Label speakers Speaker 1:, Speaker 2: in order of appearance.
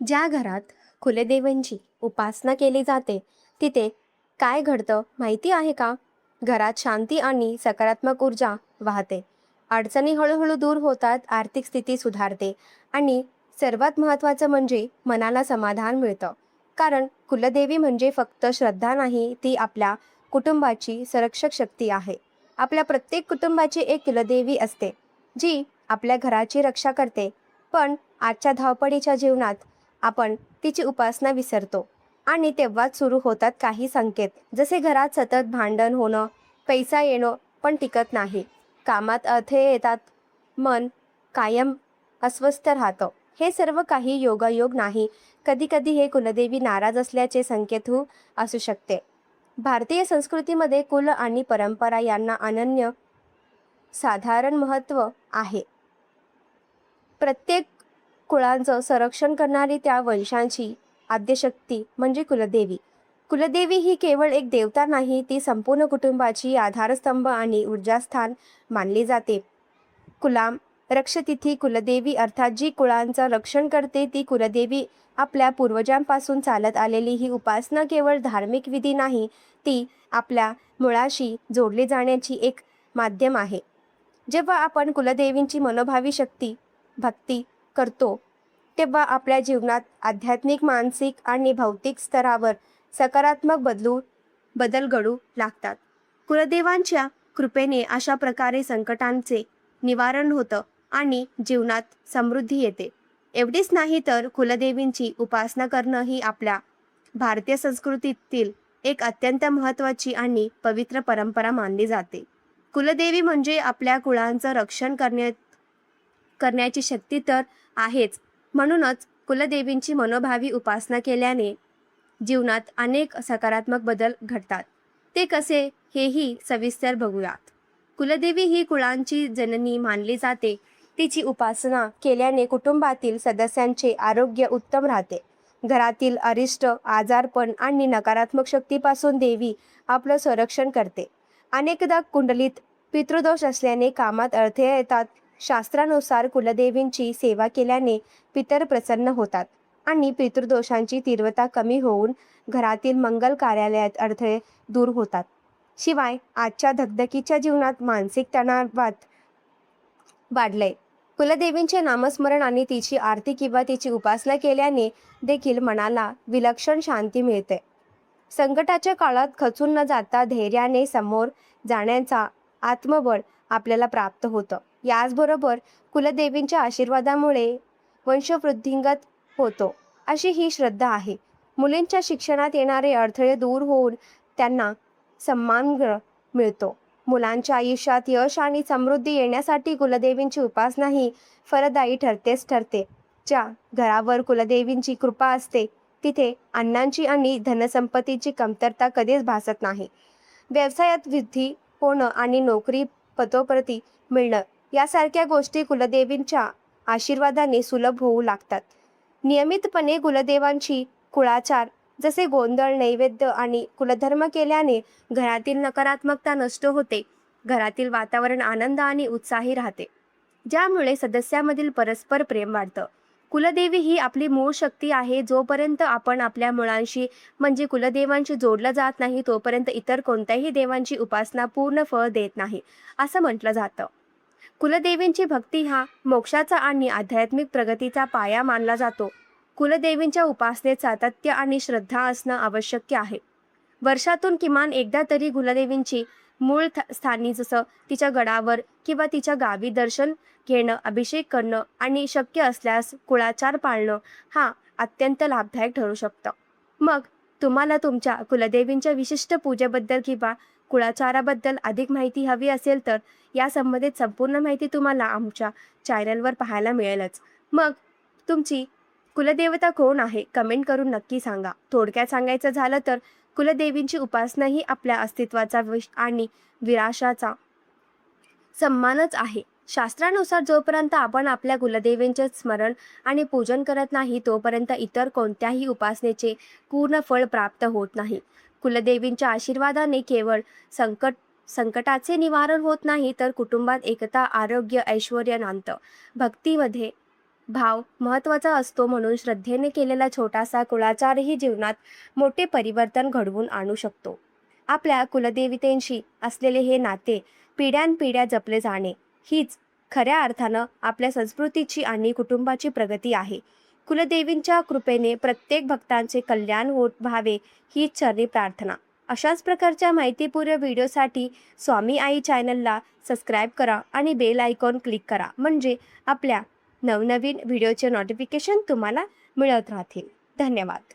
Speaker 1: ज्या घरात कुलदेवींची उपासना केली जाते तिथे काय घडतं माहिती आहे का? घरात शांती आणि सकारात्मक ऊर्जा वाहते. अडचणी हळूहळू दूर होतात, आर्थिक स्थिती सुधारते आणि सर्वात महत्त्वाचं म्हणजे मनाला समाधान मिळतं. कारण कुलदेवी म्हणजे फक्त श्रद्धा नाही, ती आपल्या कुटुंबाची संरक्षक शक्ती आहे. आपल्या प्रत्येक कुटुंबाची एक कुलदेवी असते, जी आपल्या घराची रक्षा करते. पण आजच्या धावपळीच्या जीवनात आपण तिची उपासना विसरतो आणि तेव्हाच सुरू होतात काही संकेत, जसे घरात सतत भांडण होणं, पैसा येणं पण टिकत नाही, कामात अडथळे येतात, मन कायम अस्वस्थ राहतं. हे सर्व काही योगायोग नाही. कधी कधी हे कुलदेवी नाराज असल्याचे संकेत असू शकते. भारतीय संस्कृतीमध्ये कुल आणि परंपरा यांना अनन्य साधारण महत्त्व आहे. प्रत्येक कुळांचं संरक्षण करणारी त्या वंशांची आद्यशक्ती म्हणजे कुलदेवी. कुलदेवी ही केवळ एक देवता नाही, ती संपूर्ण कुटुंबाची आधारस्तंभ आणि ऊर्जास्थान मानली जाते. कुलाम रक्षतिथी कुलदेवी अर्थात जी कुळांचं रक्षण करते ती कुलदेवी. आपल्या पूर्वजांपासून चालत आलेली ही उपासना केवळ धार्मिक विधी नाही, ती आपल्या मुळाशी जोडली जाण्याची एक माध्यम आहे. जेव्हा आपण कुलदेवींची मनोभावी शक्ती भक्ती करतो तेव्हा आपल्या जीवनात आध्यात्मिक, मानसिक आणि भौतिक स्तरावर सकारात्मक बदल घडू लागतात. कुलदेवांच्या कृपेने अशा प्रकारे संकटांचे निवारण होतं आणि जीवनात समृद्धी येते. एवढीच नाही तर कुलदेवींची उपासना करणं ही आपल्या भारतीय संस्कृतीतील एक अत्यंत महत्त्वाची आणि पवित्र परंपरा मानली जाते. कुलदेवी म्हणजे आपल्या कुळांचं रक्षण करण्याची शक्ती तर आहेच. म्हणूनच कुलदेवींची मनोभावी उपासना केल्याने जीवनात अनेक सकारात्मक बदल घडतात. ते कसे हेही सविस्तर बघूयात. कुलदेवी ही कुळांची जननी मानली जाते. तिची उपासना केल्याने कुटुंबातील सदस्यांचे आरोग्य उत्तम राहते. घरातील अरिष्ट, आजारपण आणि नकारात्मक शक्तीपासून देवी आपलं संरक्षण करते. अनेकदा कुंडलीत पितृदोष असल्याने कामात अडथळे येतात. शास्त्रानुसार कुलदेवींची सेवा केल्याने पितर प्रसन्न होतात आणि पितृदोषांची तीव्रता कमी होऊन घरातील मंगल कार्यालयात अडथळे दूर होतात. शिवाय आजच्या धगधकीच्या जीवनात मानसिक तणावात वाढलंय. कुलदेवींचे नामस्मरण आणि तिची आरती किंवा तिची उपासना केल्याने देखील मनाला विलक्षण शांती मिळते. संकटाच्या काळात खचून न जाता धैर्याने समोर जाण्याचा आत्मबळ आपल्याला प्राप्त होतं. याचबरोबर कुलदेवींच्या आशीर्वादामुळे वंशवृद्धिंगत होतो, अशी ही श्रद्धा आहे. मुलींच्या शिक्षणात येणारे अडथळे दूर होऊन त्यांना सन्मान मिळतो. मुलांच्या आयुष्यात यश आणि समृद्धी येण्यासाठी कुलदेवींची उपासना ही फलदायी ठरते. ज्या घरावर कुलदेवींची कृपा असते तिथे अन्नाची आणि धनसंपत्तीची कमतरता कधीच भासत नाही. व्यवसायात वृद्धी होणं आणि नोकरी पदोन्नती मिळणं यासारख्या गोष्टी कुलदेवींच्या आशीर्वादाने सुलभ होऊ लागतात. नियमितपणे कुलदेवांची कुळाचार जसे गोंधळ, नैवेद्य आणि कुलधर्म केल्याने घरातील नकारात्मकता नष्ट होते. घरातील वातावरण आनंद आणि उत्साही राहते, ज्यामुळे सदस्यामधील परस्पर प्रेम वाढतं. कुलदेवी ही आपली मूळ शक्ती आहे. जोपर्यंत आपण आपल्या मुळांशी म्हणजे कुलदेवांशी जोडलं जात नाही तोपर्यंत इतर कोणत्याही देवांची उपासना पूर्ण फळ देत नाही, असं म्हटलं जातं. कुलदेवींची भक्ती हा मोक्षाचा आणि आध्यात्मिक प्रगतीचा पाया मानला जातो. कुलदेवींच्या उपासनेत सातत्य आणि श्रद्धा असणं आवश्यक आहे. वर्षातून किमान एकदा तरी कुलदेवींची मूळ स्थानी जसं तिच्या गडावर किंवा तिच्या गावी दर्शन घेणं, अभिषेक करणं आणि शक्य असल्यास कुळाचार पाळणं हा अत्यंत लाभदायक ठरू शकतं. मग तुम्हाला तुमच्या कुलदेवींच्या विशिष्ट पूजेबद्दल किंवा कुळाचाराबद्दल अधिक माहिती हवी असेल तर या संबंधित संपूर्ण माहिती तुम्हाला आमच्या चॅनलवर पाहायला मिळेलच. मग तुमची कुलदेवता कोण आहे? कमेंट करून नक्की सांगा. थोडक्यात सांगायचं झालं तर कुलदेवींची उपासना ही आपल्या अस्तित्वाचा आणि विराशाचा सन्मानच आहे. शास्त्रानुसार जोपर्यंत आपण आपल्या कुलदेवींचे स्मरण आणि पूजन करत नाही तोपर्यंत इतर कोणत्याही उपासनेचे पूर्ण फळ प्राप्त होत नाही. कुलदेवींच्या आशीर्वादाने केवळ संकटाचे निवारण होत नाही तर कुटुंबात एकता, आरोग्य, ऐश्वर्य नांदतं. भक्तीमध्ये भाव महत्त्वाचा असतो, म्हणून श्रद्धेने केलेला छोटासा कुळाचारही जीवनात मोठे परिवर्तन घडवून आणू शकतो. आपल्या कुलदेवतेंशी असलेले हे नाते पिढ्यानपिढ्या जपले जाणे हीच खऱ्या अर्थानं आपल्या संस्कृतीची आणि कुटुंबाची प्रगती आहे. कुलदेवींच्या कृपेने प्रत्येक भक्तांचे कल्याण होत व्हावे हीच चरणी प्रार्थना. अशाच प्रकारच्या माहितीपूर्ण व्हिडिओसाठी स्वामी आई चॅनलला सबस्क्राईब करा आणि बेल आयकॉन क्लिक करा, म्हणजे आपल्या नवनवीन व्हिडिओचे नोटिफिकेशन तुम्हाला मिळत राहतील. धन्यवाद.